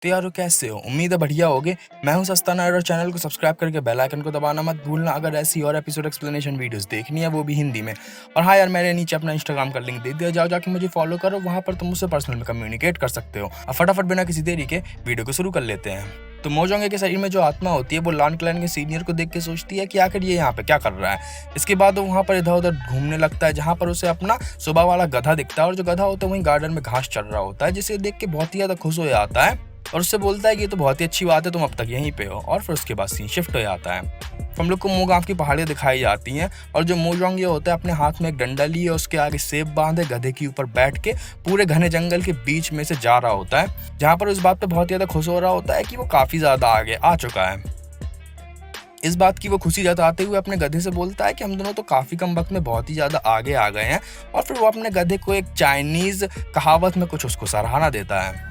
तो यारो कैसे हो? उम्मीद है बढ़िया होगे। मैं हूँ सस्ता नायर और चैनल को सब्सक्राइब करके बेल आइकन को दबाना मत भूलना अगर ऐसी और एपिसोड एक्सप्लेनेशन वीडियोस देखनी है, वो भी हिंदी में। और हाँ यार, मैंने नीचे अपना इंस्टाग्राम का लिंक दे दिया, जाओ जाके मुझे फॉलो करो, वहाँ पर तुम मुझसे पर्सनल में कम्युनिकेट कर सकते हो। अब फटाफट बिना किसी देरी के वीडियो को शुरू कर लेते हैं। तो मोजोंगे के शरीर में जो आत्मा होती है वो लान क्लैन के सीनियर को देख के सोचती है कि आखिर ये यहाँ पे क्या कर रहा है। इसके बाद वो वहाँ पर इधर उधर घूमने लगता है, जहाँ पर उसे अपना सुबह वाला गधा दिखता है और जो गधा होता है वहीं गार्डन में घास चल रहा होता है, जिसे देख के बहुत ही ज़्यादा खुश हो जाता है और उससे बोलता है कि ये तो बहुत ही अच्छी बात है, तुम अब तक यहीं पे हो। और फिर उसके बाद सीन शिफ्ट हो जाता है। हम लोग को मोगांव की पहाड़ियाँ दिखाई जाती हैं और जो मोजोंग ये होता है अपने हाथ में एक डंडा लिए उसके आगे सेब बांधे गधे के ऊपर बैठ के पूरे घने जंगल के बीच में से जा रहा होता है, जहाँ पर इस बात पे बहुत ज़्यादा खुश हो रहा होता है कि वो काफ़ी ज़्यादा आगे आ चुका है। इस बात की वो खुशी जताते हुए अपने गधे से बोलता है कि हम दोनों तो काफ़ी कम वक्त में बहुत ही ज़्यादा आगे आ गए हैं। और फिर वो अपने गधे को एक चाइनीज़ कहावत में कुछ उसको सराहना देता है।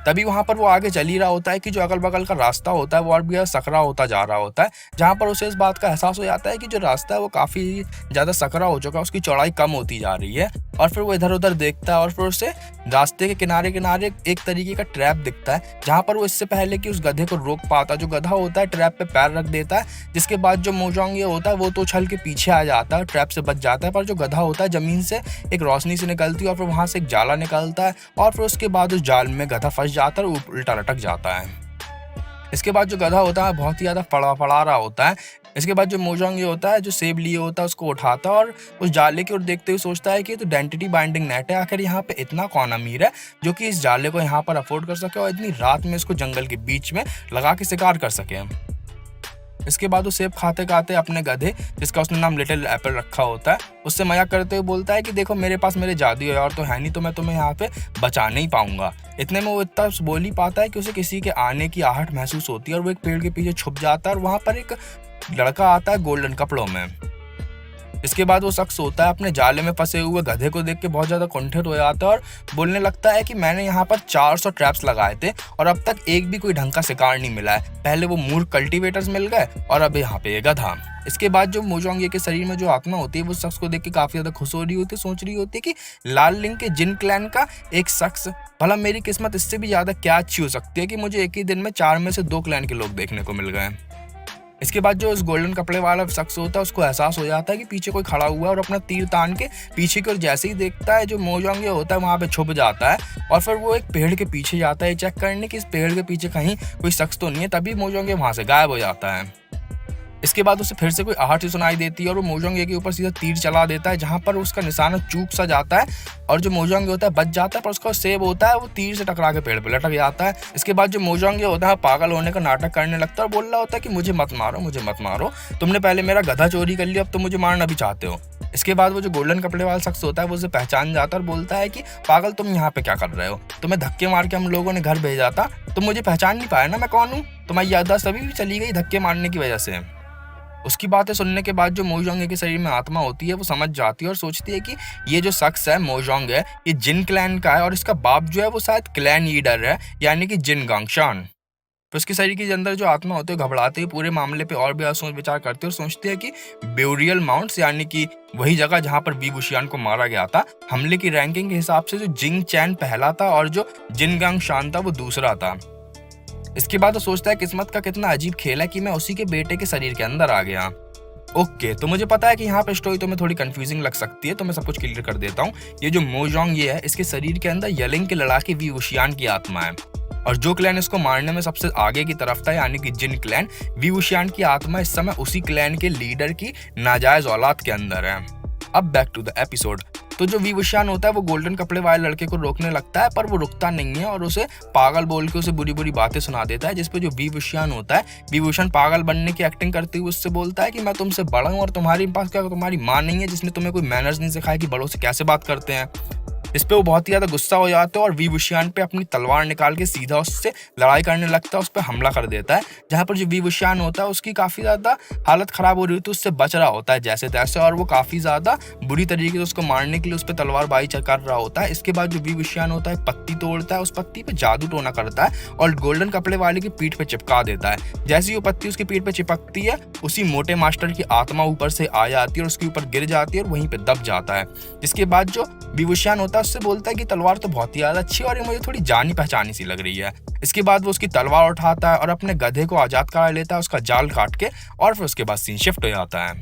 तभी वहाँ पर वो आगे चल ही रहा होता है कि जो अगल बगल का रास्ता होता है वो और भी ज़्यादा सकरा होता जा रहा होता है, जहाँ पर उसे इस बात का एहसास हो जाता है कि जो रास्ता है वो काफ़ी ज़्यादा सकरा हो चुका है, उसकी चौड़ाई कम होती जा रही है। और फिर वो इधर उधर देखता है और फिर उसे रास्ते के किनारे किनारे एक तरीके का ट्रैप दिखता है, जहाँ पर वो इससे पहले कि उस गधे को रोक पाता, जो गधा होता है ट्रैप पे पैर रख देता है, जिसके बाद जो मोजोंग ये होता है वो तो उछल के पीछे आ जाता है, ट्रैप से बच जाता है। पर जो गधा होता है ज़मीन से एक रोशनी से निकलती है और फिर वहाँ से एक जाला निकलता है और फिर उसके बाद उस जाल में गधा फंस जाता है और उल्टा लटक जाता है। इसके बाद जो गधा होता है बहुत ही ज़्यादा फड़ा रहा होता है। इसके बाद जो मोजोंग ये होता है जो सेब लिए होता है उसको उठाता है और उस जाले की ओर देखते हुए सोचता है कि ये तो डेंटिटी बाइंडिंग नेट है, आखिर यहाँ पे इतना कौन अमीर है जो कि इस जाले को यहाँ पर अफोर्ड कर सके और इतनी रात में इसको जंगल के बीच में लगा के शिकार कर सके। इसके बाद वो सेब खाते खाते अपने गधे, जिसका उसने नाम लिटिल एप्पल रखा होता है, उससे मजाक करते हुए बोलता है कि देखो मेरे पास मेरे जादू है और तो है नहीं, तो मैं तुम्हें यहाँ पे बचा नहीं पाऊंगा। इतने में वो इतना बोल ही पाता है कि उसे किसी के आने की आहट महसूस होती है और वो एक पेड़ के पीछे छुप जाता है और वहाँ पर एक लड़का आता है गोल्डन कपड़ों में। इसके बाद वो शख्स होता है अपने जाले में फंसे हुए गधे को देख के बहुत ज़्यादा कुंठित हो जाता है और बोलने लगता है कि मैंने यहाँ पर 400 ट्रैप्स लगाए थे और अब तक एक भी कोई ढंग का शिकार नहीं मिला है। पहले वो मूर्ख कल्टीवेटर्स मिल गए और अब यहाँ पे ये गधा। इसके बाद जो मोजोंग के शरीर में जो आत्मा होती है वो शख्स को देख के काफ़ी ज़्यादा खुश हो रही होती है, सोच रही होती है कि लाल लिंग के जिन क्लैन का एक शख्स, भला मेरी किस्मत इससे भी ज़्यादा क्या अच्छी हो सकती है कि मुझे एक ही दिन में 4 में से 2 क्लैन के लोग देखने को मिल गए। इसके बाद जो उस गोल्डन कपड़े वाला शख्स होता है उसको एहसास हो जाता है कि पीछे कोई खड़ा हुआ है और अपना तीर तान के पीछे की ओर जैसे ही देखता है जो मोजोंग होता है वहाँ पे छुप जाता है और फिर वो एक पेड़ के पीछे जाता है चेक करने कि इस पेड़ के पीछे कहीं कोई शख्स तो नहीं है। तभी मोजोंग वहाँ से गायब हो जाता है। इसके बाद उसे फिर से कोई आहट सुनाई देती है और वो मोजोंग के ऊपर सीधा तीर चला देता है, जहाँ पर उसका निशाना चूक सा जाता है और जो मोजोंग होता है बच जाता है, पर उसका सेब होता है वो तीर से टकरा के पेड़ पे लटक जाता है। इसके बाद जो मोजोंग होता है पागल होने का नाटक करने लगता है और बोल रहा होता है कि मुझे मत मारो, मुझे मत मारो, तुमने पहले मेरा गधा चोरी कर लिया, अब तुम मुझे मारना भी चाहते हो। इसके बाद वो जो गोल्डन कपड़े वाला शख्स होता है वो उसे पहचान जाता है और बोलता है कि पागल तुम यहाँ पे क्या कर रहे हो, तुम्हें धक्के मार के हम लोगों ने घर भेजा था, तुम मुझे पहचान नहीं पाया ना मैं कौन हूँ, तुम्हारी याददाश्त अभी भी चली गई धक्के मारने की वजह से। उसकी बातें सुनने के बाद जो मोजोंग के शरीर में आत्मा होती है वो समझ जाती है और सोचती है कि ये जो शख्स है मोजोंग है ये जिन क्लैन का है और इसका बाप जो है वो शायद क्लैन लीडर है, यानी कि जिन गांगशान। तो उसके शरीर के अंदर जो आत्मा होती है घबराते ही पूरे मामले पे और भी सोच विचार करते और सोचती है कि ब्यूरियल माउंट्स, यानी कि वही जगह जहाँ पर वी वुशियान को मारा गया था, हमले की रैंकिंग के हिसाब से जो जिंग चैन पहला था और जो जिन गांगशान था वो दूसरा था। इसके बाद वो सोचता है किस्मत का कितना अजीब खेल है कि मैं उसी के बेटे के शरीर के अंदर आ गया। ओके, तो मुझे पता है कि यहाँ पे स्टोरी तुम्हें थोड़ी कंफ्यूजिंग लग सकती है, तो मैं सब कुछ क्लियर कर देता हूँ। ये जो मोजोंग है इसके शरीर के अंदर यलिंग के लड़ाके वी वुशियान की आत्मा है और जो क्लैन इसको मारने में सबसे आगे की तरफ था, यानी कि जिन क्लैन, वी वुशियान की आत्मा इस समय उसी क्लैन के लीडर की नाजायज औलाद के अंदर है। अब बैक टू द एपिसोड। तो जो वी वुशियान होता है वो गोल्डन कपड़े वाले लड़के को रोकने लगता है, पर वो रुकता नहीं है और उसे पागल बोल के उसे बुरी बुरी बातें सुना देता है, जिसपे जो वी वुशियान होता है, वी वुशियान पागल बनने की एक्टिंग करते हुए उससे बोलता है कि मैं तुमसे बड़ा हूँ और तुम्हारे पास क्या तुम्हारी माँ नहीं है जिसने तुम्हें कोई मैनर्स नहीं सिखाया कि बड़ों से कैसे बात करते हैं। इस पे वो बहुत ही ज़्यादा गुस्सा हो जाता है और वी वुशियान पे अपनी तलवार निकाल के सीधा उससे लड़ाई करने लगता है, उस पर हमला कर देता है। जहाँ पर जो वी वुशियान होता है उसकी काफ़ी ज़्यादा हालत ख़राब हो रही होती है, उससे बच रहा होता है जैसे तैसे और वो काफ़ी ज़्यादा बुरी तरीके से उसको मारने के लिए उस पर तलवारबाजी कर रहा होता है। इसके बाद जो वी वुशियान होता है पत्ती तोड़ता है, उस पत्ती पर जादू टोना करता है और गोल्डन कपड़े वाले की पीठ पर चिपका देता है। जैसे ही वो पत्ती उसकी पीठ पर चिपकती है उसी मोटे मास्टर की आत्मा ऊपर से आ जाती है और उसके ऊपर गिर जाती है और वहीं पर दब जाता है। जिसके बाद जो वी वुशियान होता है उससे बोलता है कि तलवार तो बहुत ही ज़्यादा अच्छी है और ये मुझे थोड़ी जानी पहचानी सी लग रही है। इसके बाद वो उसकी तलवार उठाता है और अपने गधे को आज़ाद करा लेता है उसका जाल काट के, और फिर उसके बाद सीन शिफ्ट हो जाता है।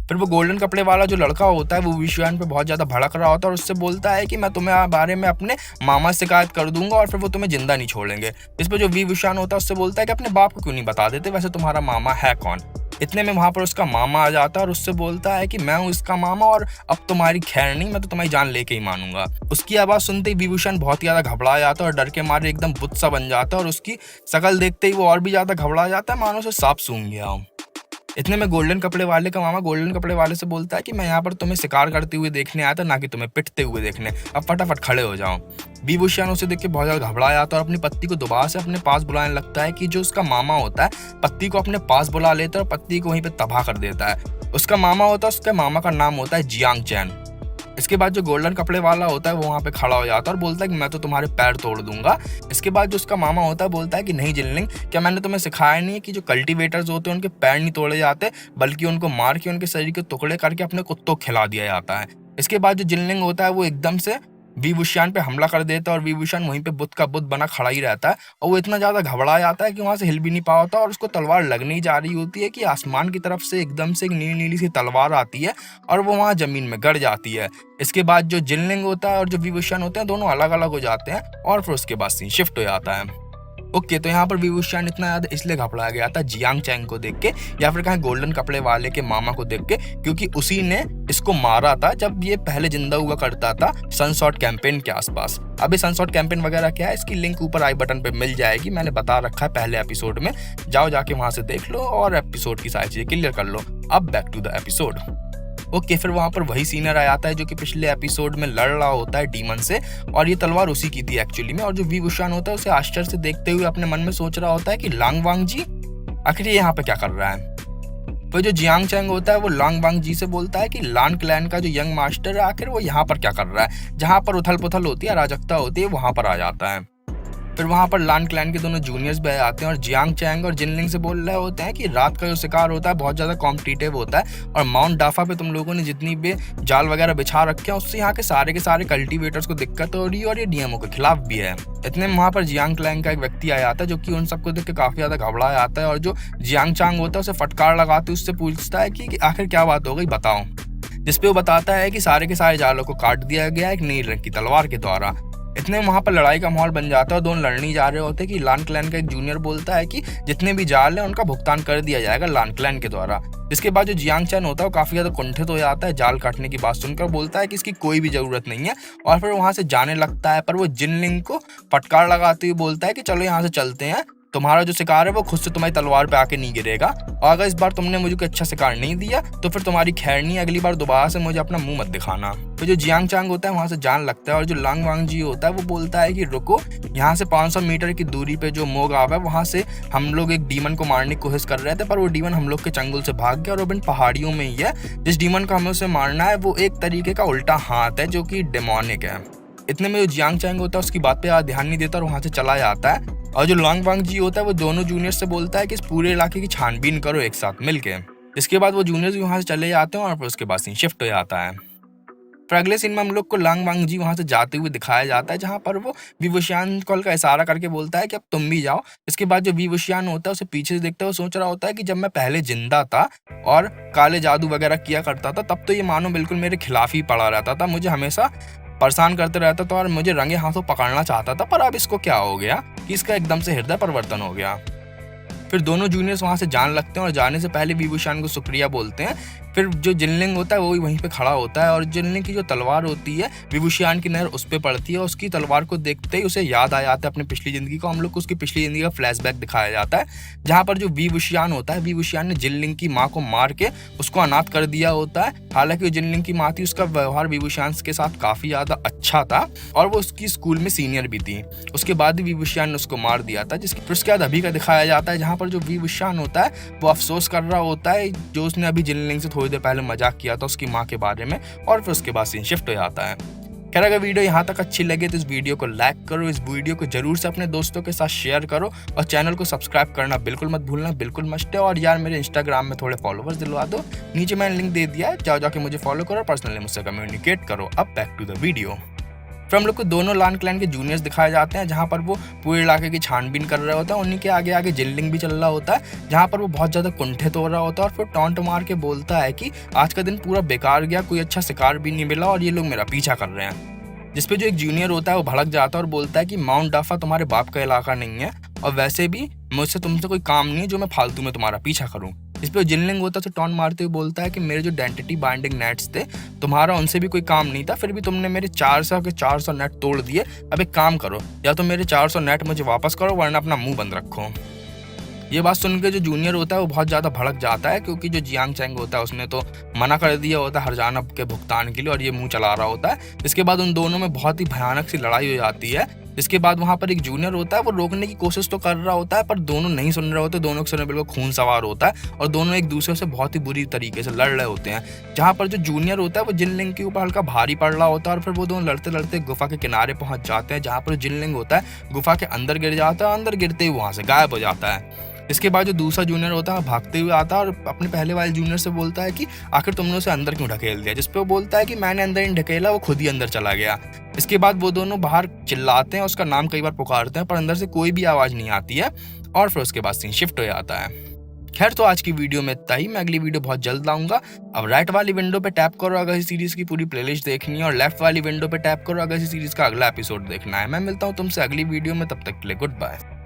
फिर वो गोल्डन कपड़े वाला जो लड़का होता है वो विशुआन पे बहुत ज़्यादा भड़क रहा होता है और उससे बोलता है कि मैं तुम्हें बारे में अपने मामा से शिकायत कर दूंगा और फिर वो तुम्हें जिंदा नहीं छोड़ेंगे। इस पर जो विशुआन होता है उससे बोलता है कि अपने बाप को क्यों नहीं बता देते, वैसे तुम्हारा मामा है कौन। इतने में वहाँ पर उसका मामा आ जाता है और उससे बोलता है कि मैं हूँ इसका मामा और अब तुम्हारी खैर नहीं, मैं तो तुम्हारी जान लेके ही मानूंगा। उसकी आवाज़ सुनते ही विभूषण बहुत ही ज़्यादा घबरा जाता है और डर के मारे एकदम बुत सा बन जाता है और उसकी शक्ल देखते ही वो और भी ज़्यादा घबरा जाता है, मानो उसे सांप सूंघ गया हो। इतने में गोल्डन कपड़े वाले का मामा गोल्डन कपड़े वाले से बोलता है कि मैं यहाँ पर तुम्हें शिकार करते हुए देखने आया था, ना कि तुम्हें पिटते हुए देखने, अब फटाफट खड़े हो जाओ। विभूषण उसे देख के बहुत ज़्यादा घबरा जाता है और अपनी पत्नी को दोबारा से अपने पास बुलाने लगता है कि जो उसका मामा होता है पत्नी को अपने पास बुला लेता है और पत्नी को वहीं पे तबाह कर देता है। उसका मामा होता है, उसके मामा का नाम होता है जियांग चैन। इसके बाद जो गोल्डन कपड़े वाला होता है वो वहाँ पे खड़ा हो जाता है और बोलता है कि मैं तो तुम्हारे पैर तोड़ दूंगा। इसके बाद जो उसका मामा होता है बोलता है कि नहीं जिनलिंग, क्या मैंने तुम्हें सिखाया नहीं है कि जो कल्टीवेटर्स होते हैं उनके पैर नहीं तोड़े जाते, बल्कि उनको मार के उनके शरीर के टुकड़े करके अपने कुत्तों को खिला दिया जाता है। इसके बाद जो जिनलिंग होता है वो एकदम से विभूषण पे हमला कर देता है और विभूषण वहीं पे बुत का बुत बना खड़ा ही रहता है और वो इतना ज़्यादा घबरा जाता है कि वहाँ से हिल भी नहीं पाता और उसको तलवार लगने ही जा रही होती है कि आसमान की तरफ से एकदम से एक नीली नीली सी तलवार आती है और वो वहाँ ज़मीन में गड़ जाती है। इसके बाद जो जिनलिंग होता है और जो विभूषण होते हैं दोनों अलग अलग हो जाते हैं और फिर उसके बाद सीन शिफ्ट हो जाता है। ओके, तो यहाँ पर विभूषण इतना ज़्यादा इसलिए घबरा गया था जियांग चैंग को देख के या फिर कहीं गोल्डन कपड़े वाले के मामा को देख के, क्योंकि उसी ने इसको मारा था जब ये पहले जिंदा हुआ करता था सनशॉट कैंपेन के आसपास। अभी सनशॉट कैंपेन वगैरह क्या है इसकी लिंक ऊपर आई बटन पे मिल जाएगी, मैंने बता रखा है पहले एपिसोड में, जाओ जाके वहां से देख लो और एपिसोड की सारी चीजें क्लियर कर लो। अब back to the episode. Okay, फिर वहाँ पर वही सीनियर आ जाता है जो कि पिछले एपिसोड में लड़ रहा होता है डीमन से और ये तलवार उसी की थी एक्चुअली में। और जो विभूषण होता है उसे आश्चर्य से देखते हुए अपने मन में सोच रहा होता है कि लांग वांग जी आखिर ये यहाँ पे क्या कर रहा है। तो जो जियांग चैंग होता है वो लांग वांग जी से बोलता है कि लान क्लैन का जो यंग मास्टर है आखिर वो यहाँ पर क्या कर रहा है, जहाँ पर उथल पुथल होती है, अराजकता होती है, वहाँ पर आ जाता है। फिर वहाँ पर लान क्लैन के दोनों जूनियर्स भी आते हैं और जियांग चैंग और जिनलिंग से बोल रहे होते हैं कि रात का जो शिकार होता है बहुत ज़्यादा कॉम्पिटिटिव होता है और माउंट डाफा पे तुम लोगों ने जितनी भी जाल वगैरह बिछा रखे हैं उससे यहाँ के सारे कल्टीवेटर्स को दिक्कत हो रही है और ये डीएमओ के खिलाफ भी है। इतने में वहाँ पर जियांग क्लैंग का एक व्यक्ति आ जाता है जो कि उन सबको देख के काफ़ी ज़्यादा घबरा जाता है और जो जियांग चांग होता है उसे फटकार लगाते उससे पूछता है कि आखिर क्या बात हो गई बताओ, जिसपे वो बताता है कि सारे के सारे जालों को काट दिया गया एक नील रंग की तलवार के द्वारा। इतने वहाँ पर लड़ाई का माहौल बन जाता है और दोनों लड़ने जा रहे होते हैं कि लान क्लैन का एक जूनियर बोलता है कि जितने भी जाल हैं उनका भुगतान कर दिया जाएगा लान क्लैन के द्वारा। इसके बाद जो जियांग चैन होता है वो काफ़ी ज़्यादा कुंठित हो जाता है जाल काटने की बात सुनकर, बोलता है कि इसकी कोई भी ज़रूरत नहीं है और फिर वहाँ से जाने लगता है। पर वो जिनलिंग को फटकार लगाते हुए बोलता है कि चलो यहाँ से चलते हैं, तुम्हारा जो शिकार है वो खुद से तुम्हारी तलवार पे आके नहीं गिरेगा और अगर इस बार तुमने मुझे कोई अच्छा शिकार नहीं दिया तो फिर तुम्हारी खैर नहीं, अगली बार दोबारा से मुझे अपना मुंह मत दिखाना। तो जो जियांग चांग होता है वहाँ से जान लगता है और जो लांग वांग जी होता है वो बोलता है कि रुको, यहाँ से 500 मीटर की दूरी पे जो मोगाव है वहाँ से हम लोग एक डीमन को मारने की कोशिश कर रहे थे, पर वो डीमन हम लोग के चंगुल से भाग गया और वो इन पहाड़ियों में ही है। जिस डीमन को हमें उसे मारना है वो एक तरीके का उल्टा हाथ है जो कि डेमोनिक है। इतने में जो जियांग चैंग होता है उसकी बात पे ध्यान नहीं देता और वहाँ से चला जाता है और जो लांग वांग जी होता है वो दोनों जूनियर से बोलता है कि इस पूरे इलाके की छानबीन करो एक साथ मिलके। इसके बाद वो जूनियर्स वहाँ से चले जाते हैं और फिर उसके बाद सीन शिफ्ट हो जाता है। फिर अगले सीन में हम लोग को लांग वांग जी वहाँ से जाते हुए दिखाया जाता है जहाँ पर वो विभूषण कॉल का इशारा करके बोलता है कि अब तुम भी जाओ। इसके बाद जो विभूषण होता है उसे पीछे से देखते हुए सोच रहा होता है कि जब मैं पहले जिंदा था और काले जादू वगैरह किया करता था तब तो ये मानो बिल्कुल मेरे खिलाफ ही पड़ा रहता था, मुझे हमेशा परेशान करते रहता था और मुझे रंगे हाथों पकड़ना चाहता था, पर अब इसको क्या हो गया कि इसका एकदम से हृदय परिवर्तन हो गया। फिर दोनों जूनियर्स वहाँ से जान लगते हैं और जाने से पहले विभूषण को शुक्रिया बोलते हैं। फिर जो जिनलिंग होता है वो भी वहीं पे खड़ा होता है और जिनलिंग की जो तलवार होती है विभूषण की नज़र उस पर पड़ती है। उसकी तलवार को देखते ही उसे याद आ जाता है अपनी पिछली ज़िंदगी को। हम लोग को उसकी पिछली ज़िंदगी का फ्लैशबैक दिखाया जाता है जहाँ पर जो विभूषण होता है विभूषण ने जिनलिंग की माँ को मार के उसको अनाथ कर दिया होता है। हालांकि वो जिनलिंग की माँ थी, उसका व्यवहार विभूषण के साथ काफ़ी ज़्यादा अच्छा था और वो उसकी स्कूल में सीनियर भी थी। उसके बाद ही विभूषण ने उसको मार दिया था। जिसके फिर उसके बाद अभी का दिखाया जाता है जहाँ पर जो विभूषण होता है वो अफसोस कर रहा होता है जो उसने अभी जिनलिंग से थोड़ी देर पहले मजाक किया था उसकी माँ के बारे में और फिर उसके बाद सीन शिफ्ट हो जाता है। खैर अगर वीडियो यहाँ तक अच्छी लगे तो इस वीडियो को लाइक करो, इस वीडियो को जरूर से अपने दोस्तों के साथ शेयर करो और चैनल को सब्सक्राइब करना बिल्कुल मत भूलना, बिल्कुल मस्ट है। और यार मेरे इंस्टाग्राम में थोड़े फॉलोवर्स दिलवा दो, नीचे मैंने लिंक दे दिया है, जाओ जाके मुझे फॉलो करो, पर्सनली मुझसे कम्युनिकेट करो। अब बैक टू द वीडियो। फिर हम लोग को दोनों लान क्लैन के जूनियर्स दिखाए जाते हैं, जहाँ पर वो पूरे इलाके की छानबीन कर रहे होता है। उन्हीं के आगे आगे जिल्लिंग भी चल रहा होता है, जहाँ पर वो बहुत ज़्यादा कुंठित हो रहा होता है और फिर टॉन्ट मार के बोलता है कि आज का दिन पूरा बेकार गया, कोई अच्छा शिकार भी नहीं मिला और ये लोग मेरा पीछा कर रहे हैं। जिसपे जो एक जूनियर होता है वो भड़क जाता है और बोलता है कि माउंट डाफा तुम्हारे बाप का इलाका नहीं है और वैसे भी मुझसे तुमसे कोई काम नहीं है जो मैं फालतू में तुम्हारा पीछा करूँ। इस पर जिनलिंग होता है तो टॉन मारते हुए बोलता है कि मेरे जो डेंटिटी बाइंडिंग नेट्स थे तुम्हारा उनसे भी कोई काम नहीं था, फिर भी तुमने मेरे 400 के 400 नेट तोड़ दिए। अब एक काम करो, या तो मेरे 400 नेट मुझे वापस करो वरना अपना मुंह बंद रखो। ये बात सुन के जो जूनियर होता है वो बहुत ज़्यादा भड़क जाता है, क्योंकि जो जियांग चैंग होता है उसने तो मना कर दिया होता है हरजाना के भुगतान के लिए और ये मुंह चला रहा होता है। इसके बाद उन दोनों में बहुत ही भयानक सी लड़ाई हो जाती है। इसके बाद वहाँ पर एक जूनियर होता है, वो रोकने की कोशिश तो कर रहा होता है पर दोनों नहीं सुन रहे होते, दोनों के सिर में बिल्कुल खून सवार होता है और दोनों एक दूसरे से बहुत ही बुरी तरीके से लड़ रहे होते हैं। जहाँ पर जो जूनियर होता है वो जिनलिंग के ऊपर हल्का भारी पड़ रहा होता है और फिर वो दोनों लड़ते लड़ते गुफा के किनारे पहुंच जाते हैं, जहाँ पर जिनलिंग होता है गुफा के अंदर गिर जाता है, अंदर गिरते ही वहाँ से गायब हो जाता है। इसके बाद जो दूसरा जूनियर होता है भागते हुए आता है और अपने पहले वाले जूनियर से बोलता है कि आखिर तुमने उसे अंदर क्यों ढकेल दिया, जिसपे वो बोलता है कि मैंने अंदर नहीं ढकेला, वो खुद ही अंदर चला गया। इसके बाद वो दोनों बाहर चिल्लाते हैं, उसका नाम कई बार पुकारते हैं पर अंदर से कोई भी आवाज़ नहीं आती है और फिर उसके बाद सीन शिफ्ट हो जाता है। खैर तो आज की वीडियो में इतना ही, मैं अगली वीडियो बहुत जल्द लाऊंगा। अब राइट वाली विंडो पे टैप करो अगर इस सीरीज की पूरी प्लेलिस्ट देखनी है और लेफ्ट वाली विंडो पे टैप करो अगर इस सीरीज का अगला एपिसोड देखना है। मैं मिलता हूँ तुमसे अगली वीडियो में, तब तक के लिए गुड बाय।